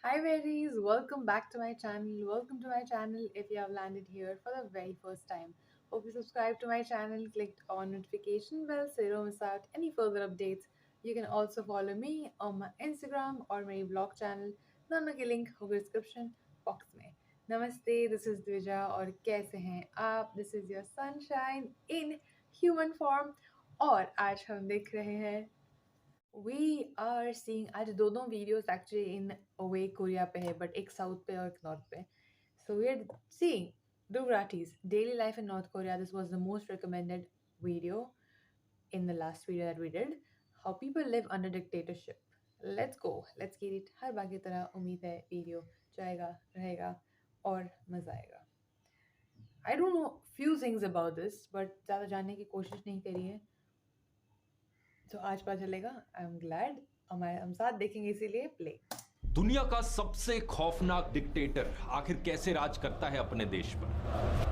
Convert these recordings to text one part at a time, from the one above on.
Hi berries, welcome back to my channel. Welcome to my channel if you have landed here for the very first time. Hope you subscribe to my channel, clicked on notification bell so you don't miss out any further updates. You can also follow me on my Instagram or my vlog channel. दोनों की link होगी description box में. नमस्ते, this is Dvija और कैसे हैं आप? This is your sunshine in human form और आज हम देख रहे हैं वी आर सीइंग आज दोनों videos actually in way Korea पे है बट एक साउथ पे और एक नॉर्थ पे so we are seeing Dugratti's daily life in North Korea. This was the most recommended video in the last video that we did. How people live under dictatorship. Let's go. Let's get it. हर बार की तरह उम्मीद है video जाएगा रहेगा और मज़ा आएगा. I don't know few things about this but ज़्यादा जानने की कोशिश नहीं करी है. तो आज पता चलेगा. आई एम ग्लैड हम साथ देखेंगे इसीलिए प्ले. दुनिया का सबसे खौफनाक डिक्टेटर आखिर कैसे राज करता है अपने देश पर।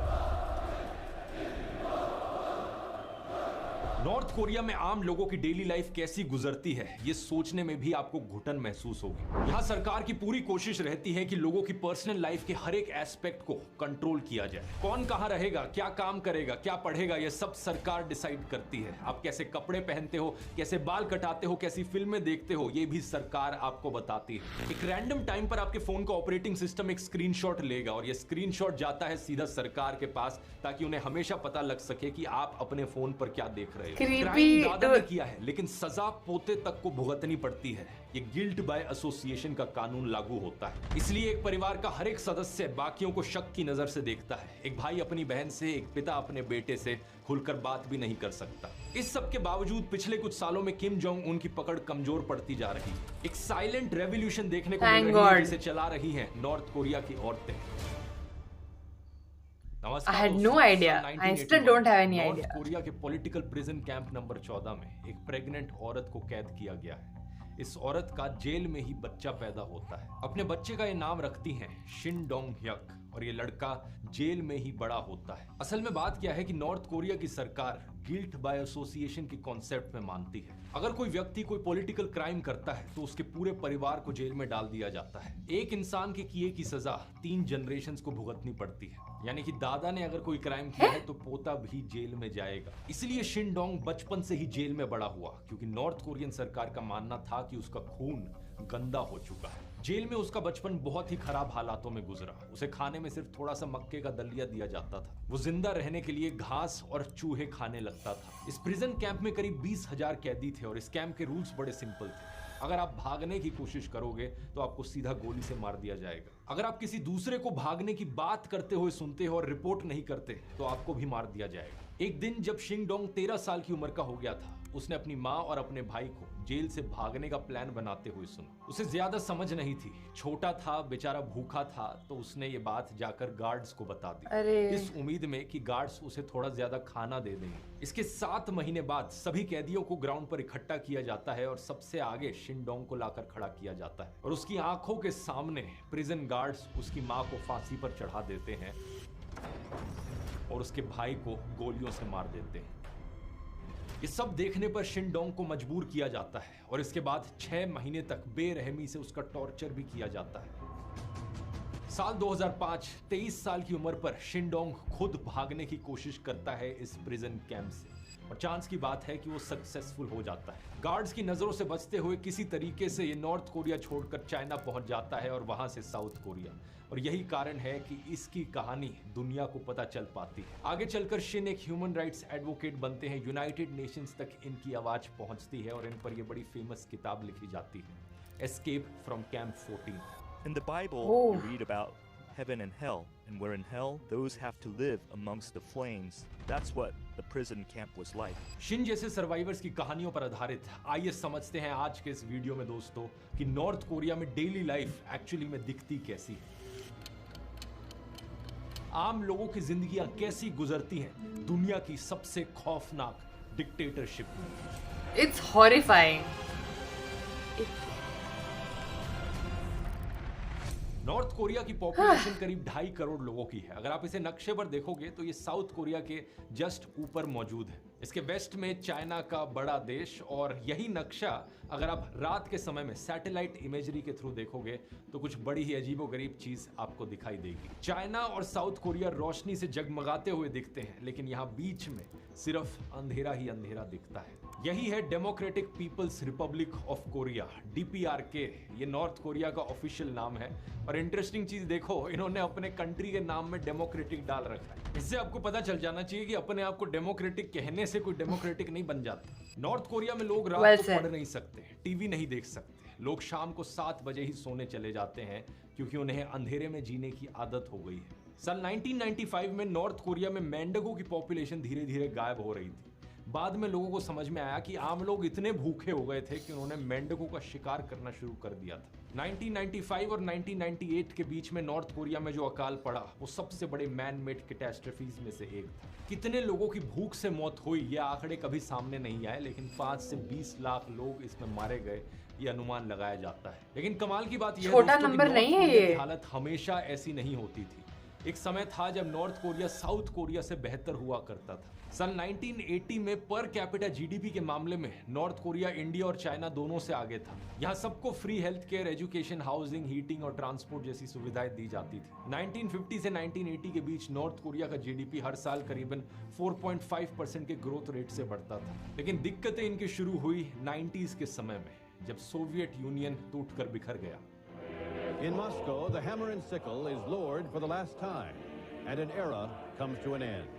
नॉर्थ कोरिया में आम लोगों की डेली लाइफ कैसी गुजरती है ये सोचने में भी आपको घुटन महसूस होगी। यहाँ सरकार की पूरी कोशिश रहती है कि लोगों की पर्सनल लाइफ के हर एक एस्पेक्ट को कंट्रोल किया जाए। कौन कहाँ रहेगा, क्या काम करेगा, क्या पढ़ेगा, ये सब सरकार डिसाइड करती है। आप कैसे कपड़े पहनते हो, कैसे बाल कटाते हो, कैसी फिल्में देखते हो, ये भी सरकार आपको बताती है। एक रैंडम टाइम पर आपके फोन का ऑपरेटिंग सिस्टम एक स्क्रीनशॉट लेगा और ये स्क्रीनशॉट जाता है सीधा सरकार के पास ताकि उन्हें हमेशा पता लग सके कि आप अपने फोन पर क्या देख रहे हो। क्राइम दादा ने किया है लेकिन सजा पोते तक को भुगतनी पड़ती है। ये गिल्ट बाय एसोसिएशन का कानून लागू होता है। इसलिए एक परिवार का हर एक सदस्य बाकियों को शक की नजर से देखता है। एक भाई अपनी बहन से, एक पिता अपने बेटे से खुलकर बात भी नहीं कर सकता। इस सब के बावजूद पिछले कुछ सालों में किम जोंग उन की पकड़ कमजोर पड़ती जा रही है। एक साइलेंट रेवोल्यूशन देखने को मिल रही है जिसे चला रही है नॉर्थ कोरिया की औरतें। I had no idea. I still don't have any idea. North Korea के पॉलिटिकल प्रिजन कैंप नंबर 14 में एक प्रेग्नेंट औरत को कैद किया गया है। इस औरत का जेल में ही बच्चा पैदा होता है। अपने बच्चे का ये नाम रखती हैं शिन डोंग ह्यक और ये लड़का जेल में ही बड़ा होता है। असल में बात क्या है कि नॉर्थ कोरिया की सरकार गिल्ट बाय एसोसिएशन के कॉन्सेप्ट में मानती है। अगर कोई व्यक्ति कोई पॉलिटिकल क्राइम करता है तो उसके पूरे परिवार को जेल में डाल दिया जाता है। एक इंसान के किए की सजा 3 जनरेशंस को भुगतनी पड़ती है। यानी कि दादा ने अगर कोई क्राइम किया है तो पोता भी जेल में जाएगा। इसलिए शिन डोंग बचपन से ही जेल में बड़ा हुआ क्योंकि नॉर्थ कोरियन सरकार का मानना था कि उसका खून गंदा हो चुका है। जेल में उसका बचपन बहुत ही खराब हालातों में गुजरा। उसे खाने में सिर्फ थोड़ा सा मक्के का दलिया दिया जाता था। वो जिंदा रहने के लिए घास और चूहे खाने लगता था। इस प्रिजन कैंप में करीब 20,000 कैदी थे और इस कैंप के रूल्स बड़े सिंपल थे। अगर आप भागने की कोशिश करोगे तो आपको सीधा गोली से मार दिया जाएगा। अगर आप किसी दूसरे को भागने की बात करते हुए सुनते हो और रिपोर्ट नहीं करते तो आपको भी मार दिया जाएगा। एक दिन जब शिंग डोंग 13 साल की उम्र का हो गया था, उसने अपनी माँ और अपने भाई को जेल से भागने का प्लान बनाते हुए सुना। उसे ज्यादा समझ नहीं थी, छोटा था, बेचारा भूखा था, तो उसने ये बात जाकर गार्ड्स को बता दी इस उम्मीद में कि गार्ड्स उसे थोड़ा ज्यादा खाना दे देंगे। इसके 7 महीने बाद सभी कैदियों को ग्राउंड पर इकट्ठा किया जाता है और सबसे आगे शिन डोंग को लाकर खड़ा किया जाता है और उसकी आंखों के सामने प्रिजन गार्ड्स उसकी माँ को फांसी पर चढ़ा देते हैं और उसके भाई को गोलियों से मार देते हैं। ये सब देखने पर शिन डोंग को मजबूर किया जाता है और इसके बाद 6 महीने तक बेरहमी से उसका टॉर्चर भी किया जाता है। साल 2005, 23 साल की उम्र पर शिन डोंग खुद भागने की कोशिश करता है इस प्रिजन कैंप से और चांस की बात है कि वो सक्सेसफुल हो जाता है। गार्ड्स की नजरों से बचते हुए किसी तरीके से ये नॉर्थ कोरिया छोड़कर चाइना पहुंच जाता है और वहां से साउथ कोरिया। और यही कारण है कि इसकी कहानी दुनिया को पता चल पाती है। आगे चलकर शिन एक ह्यूमन राइट्स एडवोकेट बनते हैं। यूनाइटेड नेशंस तक इनकी आवाज पहुंचती है और इन पर यह बड़ी फेमस किताब लिखी जाती है, escape from camp 14। In the Bible, you read about heaven and hell, and where in hell, those have to live amongst the flames. That's what the prison camp was like. Shin जैसे survivors की कहानियों पर आधारित आइए समझते हैं आज के इस वीडियो में दोस्तों कि नॉर्थ कोरिया में डेली लाइफ एक्चुअली में दिखती कैसी है। आम लोगों की जिंदगियां कैसी गुजरती हैं दुनिया की सबसे खौफनाक डिक्टेटरशिप में। It's horrifying. नॉर्थ कोरिया की पॉपुलेशन करीब 2.5 करोड़ लोगों की है। अगर आप इसे नक्शे पर देखोगे तो ये साउथ कोरिया के जस्ट ऊपर मौजूद है। इसके वेस्ट में चाइना का बड़ा देश, और यही नक्शा अगर आप रात के समय में सैटेलाइट इमेजरी के थ्रू देखोगे तो कुछ बड़ी ही अजीबोगरीब चीज आपको दिखाई देगी। चाइना और साउथ कोरिया रोशनी से जगमगाते हुए दिखते हैं, लेकिन यहाँ बीच में सिर्फ अंधेरा ही अंधेरा दिखता है। यही है Democratic People's Republic of Korea, DPRK। ये नॉर्थ कोरिया का ऑफिशियल नाम है, और इंटरेस्टिंग चीज देखो, इन्होंने अपने कंट्री के नाम में डेमोक्रेटिक डाल रखा है। इससे आपको पता चल जाना चाहिए कि अपने आप को डेमोक्रेटिक कहने से कोई डेमोक्रेटिक नहीं बन जाता। नॉर्थ कोरिया में लोग रात को पढ़ नहीं सकते, टीवी नहीं देख सकते, लोग शाम को 7 बजे ही सोने चले जाते हैं, क्योंकि उन्हें अंधेरे में जीने की आदत हो गई है। सन 1995 में नॉर्थ कोरिया में मेंढकों की पॉपुलेशन धीरे धीरे गायब हो रही थी। बाद में लोगों को समझ में आया कि आम लोग इतने भूखे हो गए थे कि उन्होंने मेंढकों का शिकार करना शुरू कर दिया था। 1995 और 1998 के बीच में नॉर्थ कोरिया में जो अकाल पड़ा, वो सबसे बड़े मैन मेड कैटास्ट्रोफीज में से एक था। कितने लोगों की भूख से मौत हुई ये आंकड़े कभी सामने नहीं आए, लेकिन 5 से 20 लाख लोग इसमें मारे गए, ये अनुमान लगाया जाता है। लेकिन कमाल की बात यह छोटा नंबर नहीं है ये। हालत हमेशा ऐसी नहीं होती थी। एक समय था जब नॉर्थ कोरिया साउथ कोरिया से बेहतर हुआ करता था। सन 1980 में पर कैपिटा GDP के मामले में नॉर्थ कोरिया इंडिया और चाइना दोनों से आगे था। यहाँ सबको free health care, education, housing, heating और ट्रांसपोर्ट जैसी सुविधाएं दी जाती थी। 1950 से 1980 के बीच नॉर्थ कोरिया का GDP हर साल करीबन 4.5% के ग्रोथ रेट से बढ़ता था। लेकिन दिक्कतें इनकी शुरू हुई 90s के समय में, जब सोवियत यूनियन टूटकर बिखर गया। In Moscow, the hammer and sickle is lowered for the last time, and an era comes to an end.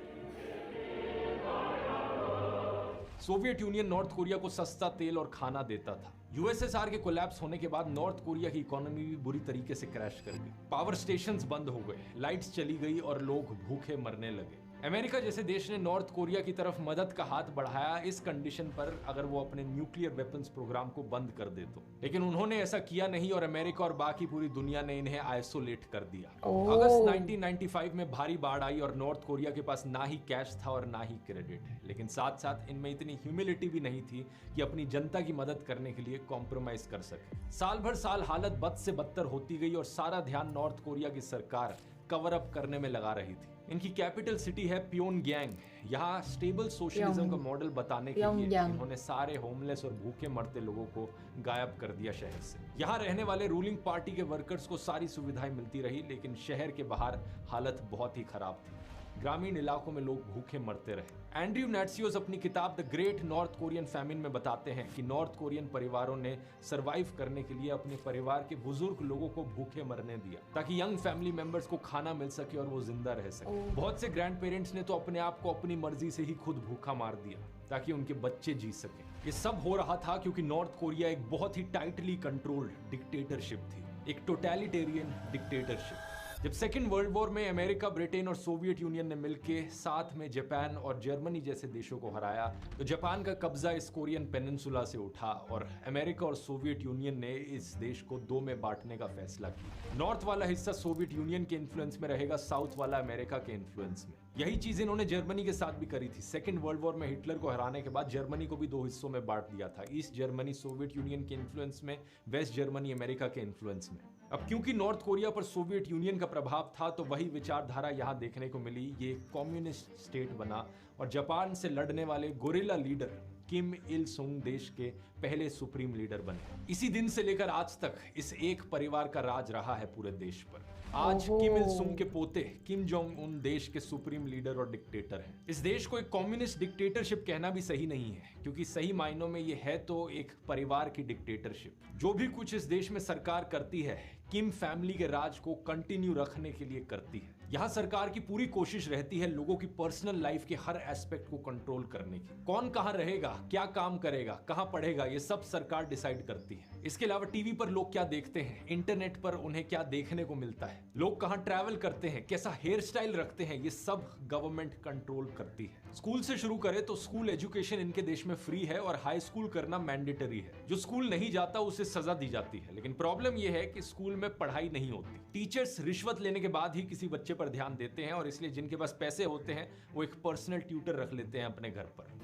Soviet union north Korea को सस्ता तेल और खाना देता था। USSR के कोलैप्स होने के बाद नॉर्थ कोरिया की इकोनॉमी भी बुरी तरीके से क्रैश कर गई। पावर स्टेशंस बंद हो गए, लाइट्स चली गई और लोग भूखे मरने लगे। अमेरिका जैसे देश ने नॉर्थ कोरिया की तरफ मदद का हाथ बढ़ाया, इस कंडीशन पर अगर वो अपने न्यूक्लियर वेपन्स प्रोग्राम को बंद कर दे तो। लेकिन उन्होंने ऐसा किया नहीं, और अमेरिका और बाकी पूरी दुनिया ने इन्हें आइसोलेट कर दिया। अगस्त 1995 में भारी बाढ़ आई और नॉर्थ कोरिया के पास ना ही कैश था और ना ही क्रेडिट, लेकिन साथ साथ इनमें इतनी ह्यूमिलिटी भी नहीं थी कि अपनी जनता की मदद करने के लिए कॉम्प्रोमाइज कर सके। साल भर साल हालत बद से बदतर होती गई और सारा ध्यान नॉर्थ कोरिया की सरकार कवर अप करने में लगा रही थी। इनकी कैपिटल सिटी है प्योंगयांग। यहाँ स्टेबल सोशलिज्म का मॉडल बताने के लिए इन्होंने सारे होमलेस और भूखे मरते लोगों को गायब कर दिया शहर से। यहाँ रहने वाले रूलिंग पार्टी के वर्कर्स को सारी सुविधाएं मिलती रही, लेकिन शहर के बाहर हालत बहुत ही खराब थी। ग्रामीण इलाकों में लोग भूखे मरते रहे। एंड्रयू नाट्सियोस अपनी किताब the great north Korean famine में बताते हैं कि नॉर्थ कोरियन परिवारों ने सरवाइव करने के लिए अपने परिवार के बुजुर्ग लोगों को भूखे मरने दिया, ताकि यंग फैमिली मेंबर्स को खाना मिल सके और वो जिंदा रह सके। बहुत से ग्रैंड पेरेंट्स ने तो अपने आप को अपनी मर्जी से ही खुद भूखा मार दिया ताकि उनके बच्चे जी सके। ये सब हो रहा था क्योंकि नॉर्थ कोरिया एक बहुत ही टाइटली कंट्रोल्ड डिक्टेटरशिप थी, एक टोटलिटेरियन डिक्टेटरशिप। जब सेकेंड वर्ल्ड वॉर में अमेरिका, ब्रिटेन और सोवियत यूनियन ने मिलकर साथ में जापान और जर्मनी जैसे देशों को हराया, तो जापान का कब्जा इस कोरियन पेनिनसुला से उठा और अमेरिका और सोवियत यूनियन ने इस देश को 2 में बांटने का फैसला किया। नॉर्थ वाला हिस्सा सोवियत यूनियन के इन्फ्लुएंस में रहेगा, साउथ वाला अमेरिका के इन्फ्लुएंस में। यही चीज इन्होंने जर्मनी के साथ भी करी थी। सेकेंड वर्ल्ड वॉर में हिटलर को हराने के बाद जर्मनी को भी 2 हिस्सों में बांट दिया था, ईस्ट जर्मनी सोवियत यूनियन के इन्फ्लुएंस में, वेस्ट जर्मनी अमेरिका के इन्फ्लुएंस में। अब क्योंकि नॉर्थ कोरिया पर सोवियत यूनियन का प्रभाव था, तो वही विचारधारा यहाँ देखने को मिली। ये कम्युनिस्ट स्टेट बना और जापान से लड़ने वाले गोरिल्ला लीडर किम इल सुंग देश के पहले सुप्रीम लीडर बने। इसी दिन से लेकर आज तक इस एक परिवार का राज रहा है पूरे देश पर। आज किम इल सुंग के पोते किम जोंग उन देश के सुप्रीम लीडर और डिक्टेटर हैं। इस देश को एक कम्युनिस्ट डिक्टेटरशिप कहना भी सही नहीं है, क्योंकि सही मायनों में ये है तो एक परिवार की डिक्टेटरशिप। जो भी कुछ इस देश में सरकार करती है, किम फैमिली के राज को कंटिन्यू रखने के लिए करती है। यहाँ सरकार की पूरी कोशिश रहती है लोगों की पर्सनल लाइफ के हर एस्पेक्ट को कंट्रोल करने की। कौन कहाँ रहेगा, क्या काम करेगा, कहाँ पढ़ेगा, ये सब सरकार डिसाइड करती है। इसके अलावा टीवी पर लोग क्या देखते हैं, इंटरनेट पर उन्हें क्या देखने को मिलता है, लोग कहाँ ट्रैवल करते हैं, कैसा हेयर स्टाइल रखते हैं, ये सब गवर्नमेंट कंट्रोल करती है। स्कूल से शुरू करें तो स्कूल एजुकेशन इनके देश में फ्री है और हाई स्कूल करना मैंडेटरी है। जो स्कूल नहीं जाता उसे सजा दी जाती है। लेकिन प्रॉब्लम यह है कि स्कूल में पढ़ाई नहीं होती। टीचर्स रिश्वत लेने के बाद ही किसी बच्चे पर ध्यान देते हैं और इसलिए जिनके पास पैसे होते हैं वो एक पर्सनल ट्यूटर रख लेते हैं अपने घर पर।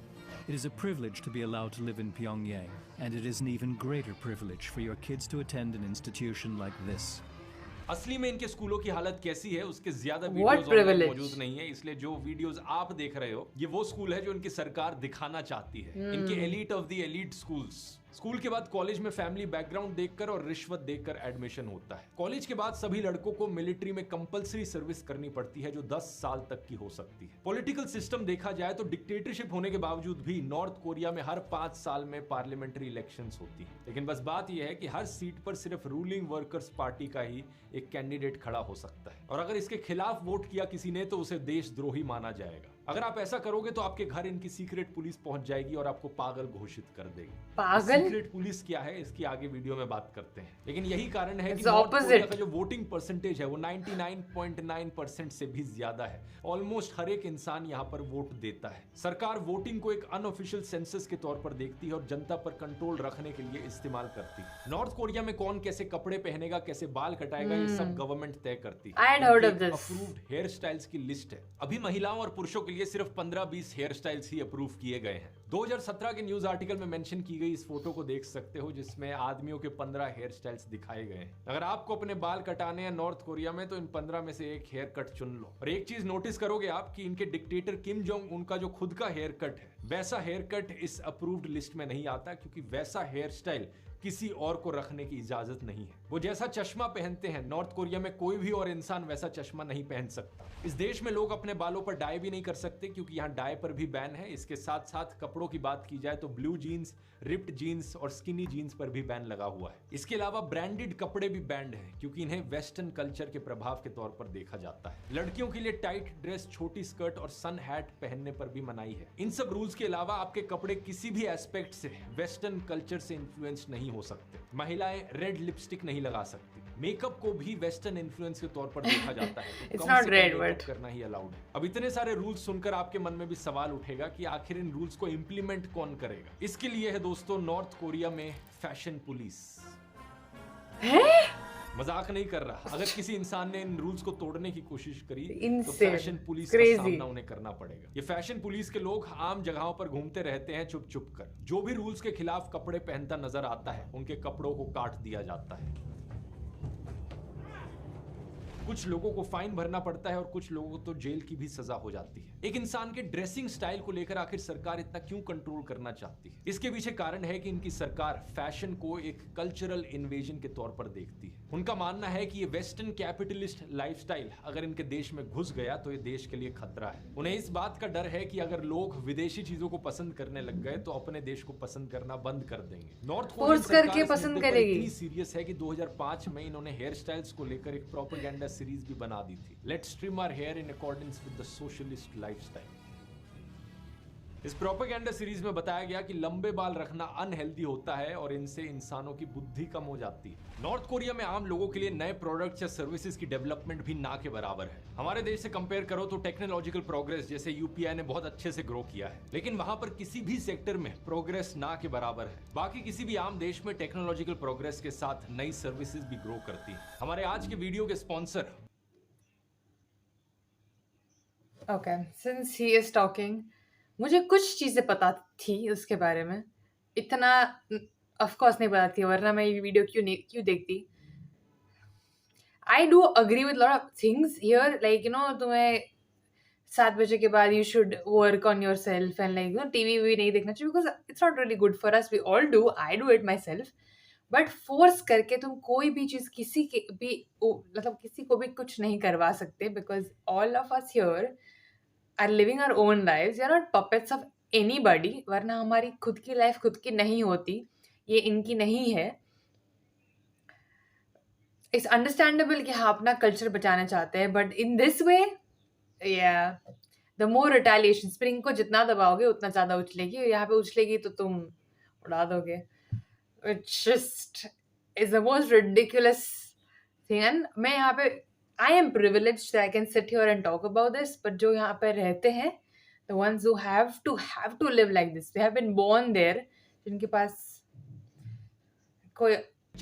It is a privilege to be allowed to live in Pyongyang, and it is an even greater privilege for your kids to attend an institution like this. असली में इनके स्कूलों की हालत कैसी है उसके ज्यादा What वीडियोस ऑनलाइन privilege? मौजूद नहीं है, इसलिए जो वीडियोस आप देख रहे हो ये वो स्कूल है जो इनकी सरकार दिखाना चाहती है। इनके elite of the elite schools. School के बाद कॉलेज में फैमिली बैकग्राउंड देखकर और रिश्वत देकर एडमिशन होता है। कॉलेज के बाद सभी लड़कों को मिलिट्री में कंपलसरी सर्विस करनी पड़ती है जो 10 साल तक की हो सकती है। पॉलिटिकल सिस्टम देखा जाए तो डिक्टेटरशिप होने के बावजूद भी नॉर्थ कोरिया में हर 5 साल में पार्लियामेंट्री इलेक्शंस होती है, लेकिन बस बात यह है कि हर सीट पर सिर्फ रूलिंग वर्कर्स पार्टी का ही एक कैंडिडेट खड़ा हो सकता है, और अगर इसके खिलाफ वोट किया किसी ने तो उसे देशद्रोही माना जाएगा। अगर आप ऐसा करोगे तो आपके घर इनकी सीक्रेट पुलिस पहुंच जाएगी और आपको पागल घोषित कर देगी। पागल? सीक्रेट पुलिस क्या है इसकी आगे वीडियो में बात करते हैं, लेकिन यही कारण है कि It's नॉर्थ कोरिया opposite. का जो वोटिंग परसेंटेज है वो 99.9% से भी ज्यादा है। ऑलमोस्ट हर एक इंसान यहाँ पर वोट देता है। सरकार वोटिंग को एक अनऑफिशियल सेंसस के तौर पर देखती है और जनता पर कंट्रोल रखने के लिए इस्तेमाल करती है। नॉर्थ कोरिया में कौन कैसे कपड़े पहनेगा, कैसे बाल कटाएगा, ये सब गवर्नमेंट तय करती है। I had heard of this. Approved hairstyles की लिस्ट है। अभी महिलाओं और पुरुषों के लिए सिर्फ 15-20 हेयर स्टाइल्स ही अप्रूव किए गए हैं। 2017 के न्यूज आर्टिकल में मेंशन की गई इस फोटो को देख सकते हो जिसमें आदमियों के 15 हेयर स्टाइल्स दिखाए गए हैं। अगर आपको अपने बाल कटाने हैं नॉर्थ कोरिया में तो इन 15 में से एक हेयर कट चुन लो। और एक चीज नोटिस करोगे आप कि इनके डिक्टेटर किम जोंग उनका जो खुद का हेयर कट है वैसा हेयर कट इस अप्रूव्ड लिस्ट में नहीं आता, क्योंकि वैसा हेयर स्टाइल किसी और को रखने की इजाजत नहीं है। वो जैसा चश्मा पहनते हैं नॉर्थ कोरिया में कोई भी और इंसान वैसा चश्मा नहीं पहन सकता। इस देश में लोग अपने बालों पर डाई भी नहीं कर सकते क्योंकि यहाँ डाई पर भी बैन है। इसके साथ साथ कपड़ों की बात की जाए तो ब्लू जीन्स, रिप्ड जीन्स और स्किनी जीन्स पर भी बैन लगा हुआ है। इसके अलावा ब्रांडेड कपड़े भी बैंड हैं क्योंकि इन्हें वेस्टर्न कल्चर के प्रभाव के तौर पर देखा जाता है। लड़कियों के लिए टाइट ड्रेस, छोटी स्कर्ट और सन हैट पहनने पर भी मनाही है। इन सब रूल्स के अलावा आपके कपड़े किसी भी एस्पेक्ट से वेस्टर्न कल्चर से इन्फ्लुएंस नहीं हो सकते। महिलाएं रेड लिपस्टिक नहीं लगा सकती। मेकअप को भी वेस्टर्न इन्फ्लुएंस के तौर पर देखा जाता है। It's कम not से कम red, मेकअप but- करना ही अलाउड है। अब इतने सारे रूल्स सुनकर आपके मन में भी सवाल उठेगा कि आखिर इन रूल्स को इम्प्लीमेंट कौन करेगा। इसके लिए है दोस्तों नॉर्थ कोरिया में फैशन पुलिस। मजाक नहीं कर रहा। अगर किसी इंसान ने इन रूल्स को तोड़ने की कोशिश करी तो Insane. फैशन पुलिस का Crazy. सामना उन्हें करना पड़ेगा। ये फैशन पुलिस के लोग आम जगहों पर घूमते रहते हैं चुप चुप कर। जो भी रूल्स के खिलाफ कपड़े पहनता नजर आता है उनके कपड़ों को काट दिया जाता है। कुछ लोगों को फाइन भरना पड़ता है और कुछ लोगों को तो जेल की भी सजा हो जाती है। एक इंसान के ड्रेसिंग स्टाइल को लेकर आखिर सरकार इतना क्यों कंट्रोल करना चाहती है? इसके पीछे कारण है कि इनकी सरकार फैशन को एक कल्चरल इन्वेजन के तौर पर देखती है। उनका मानना है कि ये वेस्टर्न कैपिटलिस्ट लाइफस्टाइल अगर इनके देश में घुस गया तो ये देश के लिए खतरा है। उन्हें इस बात का डर है कि अगर लोग विदेशी चीजों को पसंद करने लग गए तो अपने देश को पसंद करना बंद कर देंगे। नॉर्थ कोरियन Force करके सरकार इस पसंद मुद्दे पर करेगी। इतनी सीरियस है कि 2005 में इन्होंने हेयर स्टाइल्स को लेकर एक प्रोपेगेंडा सीरीज भी बना दी थी। Let's trim our hair in accordance with the socialist lifestyle. इस प्रोपेगेंडा सीरीज में बताया गया कि लंबे बाल रखना अनहेल्दी होता है और इनसे इंसानों की बुद्धि कम हो जाती है। नॉर्थ कोरिया में आम लोगों के लिए नए प्रोडक्ट्स या सर्विसेज की डेवलपमेंट भी ना के बराबर है। हमारे देश से कंपेयर करो तो टेक्नोलॉजिकल प्रोग्रेस जैसे यूपीआई ने बहुत अच्छे से ग्रो किया है, लेकिन वहां पर किसी भी सेक्टर में प्रोग्रेस ना के बराबर है। बाकी किसी भी आम देश में टेक्नोलॉजिकल प्रोग्रेस के साथ नई सर्विसेज भी ग्रो करती है। हमारे आज के वीडियो के sponsor Okay, since he is talking, मुझे कुछ चीजें पता थी उसके बारे में। इतना ऑफ कोर्स नहीं पता थी, वरना मैं ये वीडियो क्यों देखती। I do agree with lot of things here, like you know तुम्हें 7 बजे के बाद you should work on yourself and like you know TV भी नहीं देखना चाहिए because it's not really good for us. We all do, I do it myself. But force करके तुम कोई भी चीज़ किसी के भी मतलब किसी को भी कुछ नहीं करवा सकते because all of us here are living our own lives, are not puppets of anybody. वरना हमारी खुद की लाइफ खुद की नहीं होती, ये इनकी नहीं है। इट्स अंडरस्टैंडेबल कि हाँ अपना कल्चर बचाना चाहते हैं, बट इन दिस वे या द मोर रिटेलिएशन। स्प्रिंग को जितना दबाओगे उतना ज़्यादा उछलेगी, और यहाँ पे उछलेगी तो तुम उड़ा दोगे। It's just is the most ridiculous thing. And मैं यहाँ पे I am privileged that I can sit here and talk about this, but जो यहाँ पे रहते हैं, the ones who have to live like this, they have been born there, जिनके पास कोई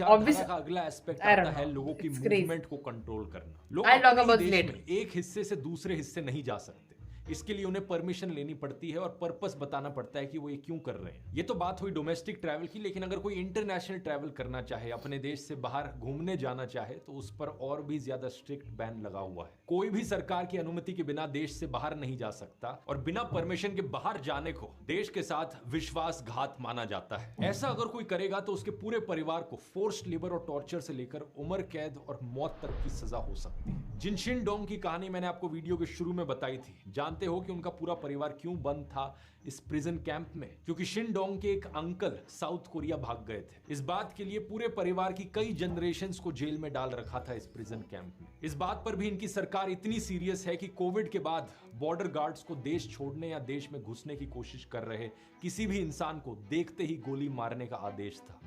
obvious का अगला एस्पेक्ट I don't आता है know. लोगों की It's crazy. मूवमेंट को कंट्रोल करना। लोग I'll talk अपने about ही this देश later. में एक हिस्से से दूसरे हिस्से नहीं जा सकते। इसके लिए उन्हें परमिशन लेनी पड़ती है और पर्पस बताना पड़ता है कि वो ये क्यों कर रहे हैं। ये तो बात हुई डोमेस्टिक ट्रैवल की, लेकिन अगर कोई इंटरनेशनल ट्रैवल करना चाहे, अपने देश से बाहर घूमने जाना चाहे, तो उस पर और भी ज्यादा स्ट्रिक्ट बैन लगा हुआ है। कोई भी सरकार की अनुमति के बिना देश से बाहर नहीं जा सकता और बिना परमिशन के बाहर जाने को देश के साथ विश्वासघात माना जाता है। ऐसा अगर कोई करेगा तो उसके पूरे परिवार को फोर्स्ड लेबर और टॉर्चर से लेकर उम्र कैद और मौत तक की सजा हो सकती है। जिन शिनडोंग की कहानी मैंने आपको वीडियो के शुरू में बताई थी, जानते हो कि उनका पूरा परिवार क्यों बंद था इस प्रिजन कैंप में? क्योंकि शिनडोंग के एक अंकल साउथ कोरिया भाग गए थे। इस बात के लिए पूरे परिवार की कई जनरेशंस को जेल में डाल रखा था इस प्रिजन कैंप में। इस बात पर भी इनकी सरकार इतनी सीरियस है कि कोविड के बाद बॉर्डर गार्ड्स को देश छोड़ने या देश में घुसने की कोशिश कर रहे किसी भी इंसान को देखते ही गोली मारने का आदेश था।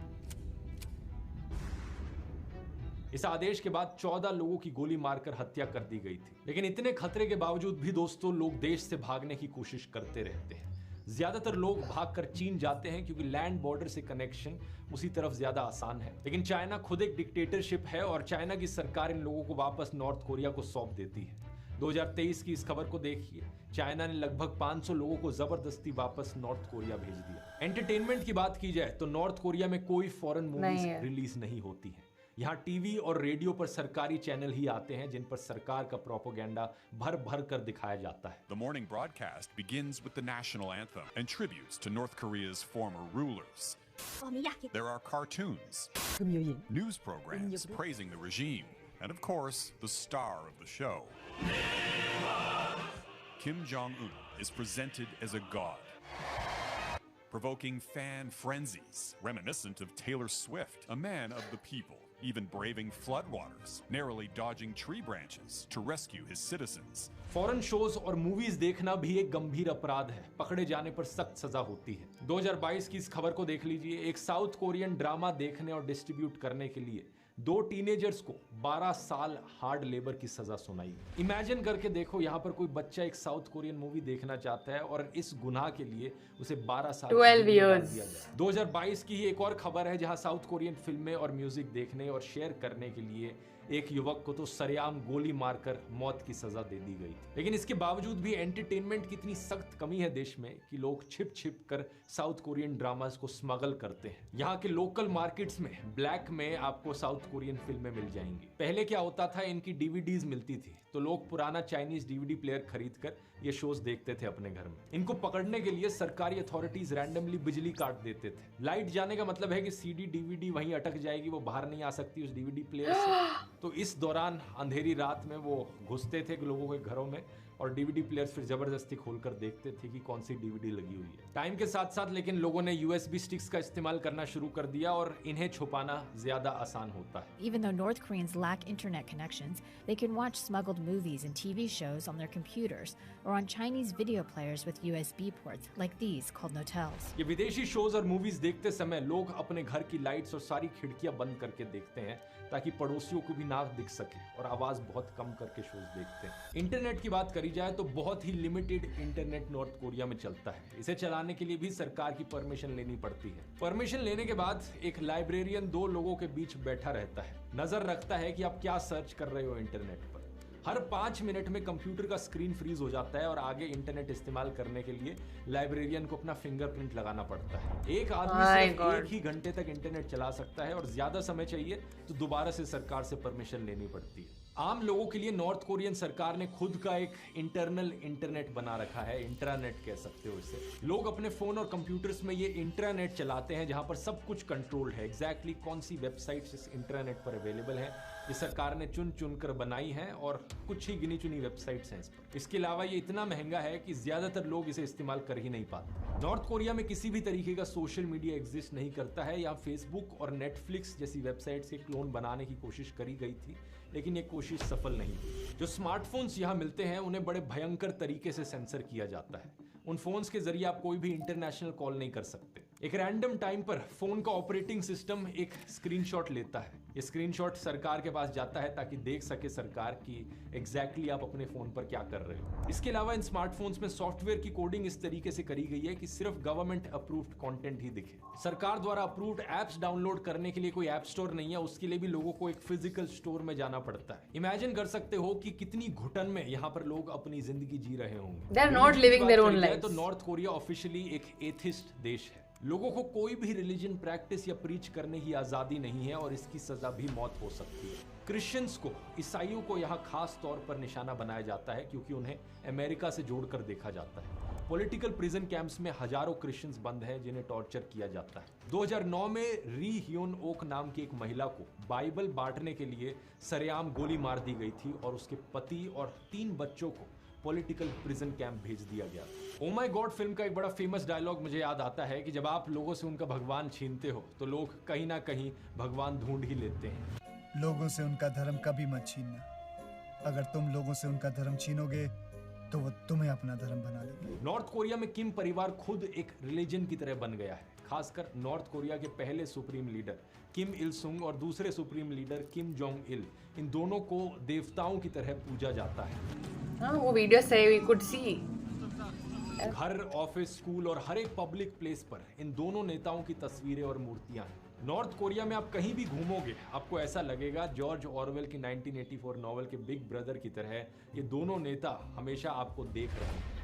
इस आदेश के बाद 14 लोगों की गोली मारकर हत्या कर दी गई थी। लेकिन इतने खतरे के बावजूद भी दोस्तों, लोग देश से भागने की कोशिश करते रहते हैं। ज्यादातर लोग भागकर चीन जाते हैं क्योंकि लैंड बॉर्डर से कनेक्शन उसी तरफ ज्यादा आसान है। लेकिन चाइना खुद एक डिक्टेटरशिप है और चाइना की सरकार इन लोगों को वापस नॉर्थ कोरिया को सौंप देती है। 2023 की इस खबर को देखिए, चाइना ने लगभग 500 लोगों को जबरदस्ती वापस नॉर्थ कोरिया भेज दिया। एंटरटेनमेंट की बात की जाए तो नॉर्थ कोरिया में कोई फॉरेन मूवीज रिलीज नहीं होती है। यहाँ टीवी और रेडियो पर सरकारी चैनल ही आते हैं जिन पर सरकार का प्रोपेगेंडा भर भर कर दिखाया जाता है। The morning broadcast begins with the national anthem and tributes to North Korea's former rulers. There are cartoons, news programs praising the regime, and of course, the star of the show. Kim Jong-un is presented as a god, provoking fan frenzies reminiscent of Taylor Swift, a man of the people, even braving floodwaters, narrowly dodging tree branches to rescue his citizens. Foreign shows और movies देखना भी एक गंभीर अपराध है। पकड़े जाने पर सख्त सजा होती है। 2022 की इस खबर को देख लीजिए। एक साउथ कोरियन ड्रामा देखने और डिस्ट्रीब्यूट करने के लिए 2 टीनेजर्स को 12 साल हार्ड लेबर की सजा सुनाई। इमेजिन करके देखो, यहाँ पर कोई बच्चा एक साउथ कोरियन मूवी देखना चाहता है और इस गुनाह के लिए उसे 12 साल 12 years। 2022 की ही एक और खबर है जहाँ साउथ कोरियन फिल्में और म्यूजिक देखने और शेयर करने के लिए एक युवक को तो सरेआम गोली मारकर मौत की सजा दे दी गई थी। लेकिन इसके बावजूद भी एंटरटेनमेंट की इतनी सख्त कमी है देश में कि लोग छिप छिप कर साउथ कोरियन ड्रामास को स्मगल करते हैं। यहाँ के लोकल मार्केट्स में ब्लैक में आपको साउथ कोरियन फिल्में मिल जाएंगी। पहले क्या होता था, इनकी डीवीडीज मिलती थी तो लोग पुराना चाइनीज डीवीडी प्लेयर खरीद कर ये शोज देखते थे अपने घर में। इनको पकड़ने के लिए सरकारी अथॉरिटीज रैंडमली बिजली काट देते थे। लाइट जाने का मतलब है कि सीडी डीवीडी वहीं अटक जाएगी, वो बाहर नहीं आ सकती उस डीवीडी प्लेयर से। तो इस दौरान अंधेरी रात में वो घुसते थे लोगों के घरों में और डीवीडी प्लेयर्स फिर जबरदस्ती खोलकर देखते थे कि कौन सी डीवीडी लगी हुई है। टाइम के साथ साथ लेकिन लोगों ने यूएसबी स्टिक्स का इस्तेमाल करना शुरू कर दिया और इन्हें छुपाना ज्यादा आसान होता है। Even though North Koreans lack internet connections, they can watch smuggled movies and TV shows on their computers or on Chinese video players with USB ports like these called Notels. ये विदेशी शोज और movies देखते समय लोग अपने घर की lights और सारी खिड़कियां बंद करके देखते हैं ताकि पड़ोसियों को भी ना दिख सके और आवाज बहुत कम करके शोज देखते हैं। इंटरनेट की बात करी जाए तो बहुत ही लिमिटेड इंटरनेट नॉर्थ कोरिया में चलता है। इसे चलाने के लिए भी सरकार की परमिशन लेनी पड़ती है। परमिशन लेने के बाद एक लाइब्रेरियन 2 लोगों के बीच बैठा रहता है, नजर रखता है कि आप क्या सर्च कर रहे हो इंटरनेट पर। हर 5 मिनट में कंप्यूटर का स्क्रीन फ्रीज हो जाता है और आगे इंटरनेट इस्तेमाल करने के लिए लाइब्रेरियन को अपना फिंगरप्रिंट लगाना पड़ता है। एक आदमी सिर्फ 1 ही घंटे तक इंटरनेट चला सकता है और ज्यादा समय चाहिए तो दोबारा से सरकार से परमिशन लेनी पड़ती है। आम लोगों के लिए नॉर्थ कोरियन सरकार ने खुद का एक इंटरनल इंटरनेट बना रखा है, इंट्रानेट कह सकते हो इसे। लोग अपने फोन और कंप्यूटर्स में ये इंट्रानेट चलाते हैं जहां पर सब कुछ कंट्रोल्ड है। एग्जैक्टली कौन सी वेबसाइट्स इस इंटरनेट पर अवेलेबल है ये सरकार ने चुन चुन कर बनाई है और कुछ ही गिनी चुनी वेबसाइट्स हैं इस पर। इसके अलावा ये इतना महंगा है कि ज्यादातर लोग इसे इस्तेमाल कर ही नहीं पाते। नॉर्थ कोरिया में किसी भी तरीके का सोशल मीडिया एग्जिस्ट नहीं करता है। यहाँ फेसबुक और नेटफ्लिक्स जैसी वेबसाइट्स के क्लोन बनाने की कोशिश करी गई थी लेकिन ये कोशिश सफल नहीं हुई। जो स्मार्टफोन्स यहाँ मिलते हैं उन्हें बड़े भयंकर तरीके से सेंसर किया जाता है। उन फोन्स के जरिए आप कोई भी इंटरनेशनल कॉल नहीं कर सकते। एक रैंडम टाइम पर फोन का ऑपरेटिंग सिस्टम एक स्क्रीनशॉट लेता है। ये स्क्रीनशॉट सरकार के पास जाता है ताकि देख सके सरकार की एग्जैक्टली आप अपने फोन पर क्या कर रहे हो। इसके अलावा इन स्मार्टफोन्स में सॉफ्टवेयर की कोडिंग इस तरीके से करी गई है कि सिर्फ गवर्नमेंट अप्रूव्ड कंटेंट ही दिखे। सरकार द्वारा अप्रूव्ड एप्स डाउनलोड करने के लिए कोई ऐप स्टोर नहीं है, उसके लिए भी लोगों को एक फिजिकल स्टोर में जाना पड़ता है। इमेजिन कर सकते हो कि कितनी घुटन में यहाँ पर लोग अपनी जिंदगी जी रहे होंगे। They are not living their own lives. तो नॉर्थ कोरिया ऑफिशियली एक एथिस्ट देश है। लोगों को कोई भी रिलीजन प्रैक्टिस या प्रीच करने की आजादी नहीं है और इसकी सजा भी मौत हो सकती है। क्रिश्चियंस को, ईसाइयों को यहाँ खास तौर पर निशाना बनाया जाता है क्योंकि उन्हें अमेरिका से जोड़कर देखा जाता है। पॉलिटिकल प्रिजन कैंप्स में हजारों क्रिश्चियंस बंद हैं जिन्हें टॉर्चर किया जाता है। 2009 में री ह्योन ओक नाम की एक महिला को बाइबल बांटने के लिए सरेआम गोली मार दी गई थी और उसके पति और 3 बच्चों को पॉलिटिकल प्रिजन कैंप भेज दिया गया। ओ माय गॉड फिल्म का एक बड़ा फेमस डायलॉग मुझे याद आता है कि जब आप लोगों से उनका भगवान छीनते हो तो लोग कहीं ना कहीं भगवान ढूंढ ही लेते हैं। लोगों से उनका धर्म कभी मत छीनना। अगर तुम लोगों से उनका धर्म छीनोगे तो वो तुम्हें अपना धर्म बना लेंगे। नॉर्थ कोरिया में किम परिवार खुद एक रिलीजन की तरह बन गया है। खासकर नॉर्थ कोरिया के पहले सुप्रीम लीडर किम इल सुंग और दूसरे supreme leader Kim Jong Il, इन दोनों को देवताओं की तरह पूजा जाता है। वो वीडियो से वी कुड सी घर, ऑफिस, स्कूल और हर एक पब्लिक प्लेस पर इन दोनों नेताओं की तस्वीरें और मूर्तियां हैं। नॉर्थ कोरिया में आप कहीं भी घूमोगे आपको ऐसा लगेगा जॉर्ज ऑरवेल की 1984 नॉवल के बिग ब्रदर की तरह ये दोनों नेता हमेशा आपको देख रहे हैं।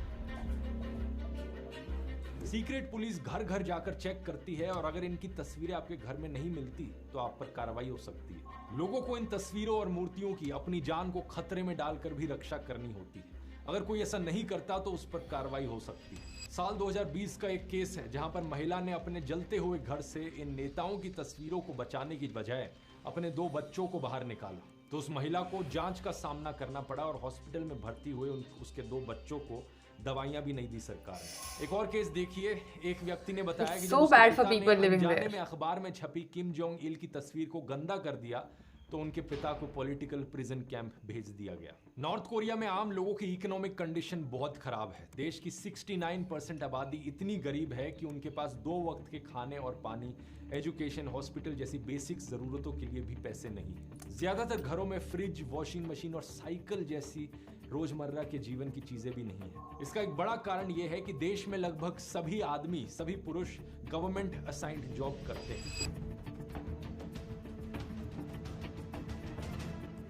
सीक्रेट पुलिस घर घर जाकर चेक करती है और अगर इनकी तस्वीरें आपके घर में नहीं मिलती तो आप पर कार्रवाई हो सकती है। लोगों को इन तस्वीरों और मूर्तियों की अपनी जान को खतरे में डालकर भी रक्षा करनी होती है। अगर कोई ऐसा नहीं करता तो उस पर कार्रवाई हो सकती है। साल 2020 का एक केस है जहां पर महिला ने अपने जलते हुए घर से इन नेताओं की तस्वीरों को बचाने की बजाय अपने 2 बच्चों को बाहर निकाला, तो उस महिला को जांच का सामना करना पड़ा और हॉस्पिटल में भर्ती हुए उसके 2 बच्चों को दवाइयां भी नहीं दी सरकार ने। एक और केस देखिए, एक व्यक्ति ने बताया कि जब उसके पिता ने अनजाने में अखबार में छपी किम जोंग इल की तस्वीर को गंदा कर दिया तो उनके पिता को पॉलिटिकल प्रिजन कैंप भेज दिया गया। नॉर्थ कोरिया में आम लोगों की इकोनॉमिक कंडीशन बहुत खराब है। देश की 69% आबादी इतनी गरीब है कि उनके पास 2 वक्त के खाने और पानी, एजुकेशन, हॉस्पिटल जैसी बेसिक जरूरतों के लिए भी पैसे नहीं है। ज्यादातर घरों में फ्रिज, वॉशिंग मशीन और साइकिल जैसी रोजमर्रा के जीवन की चीजें भी नहीं है। इसका एक बड़ा कारण यह है कि देश में लगभग सभी आदमी, सभी पुरुष गवर्नमेंट असाइंड जॉब करते हैं।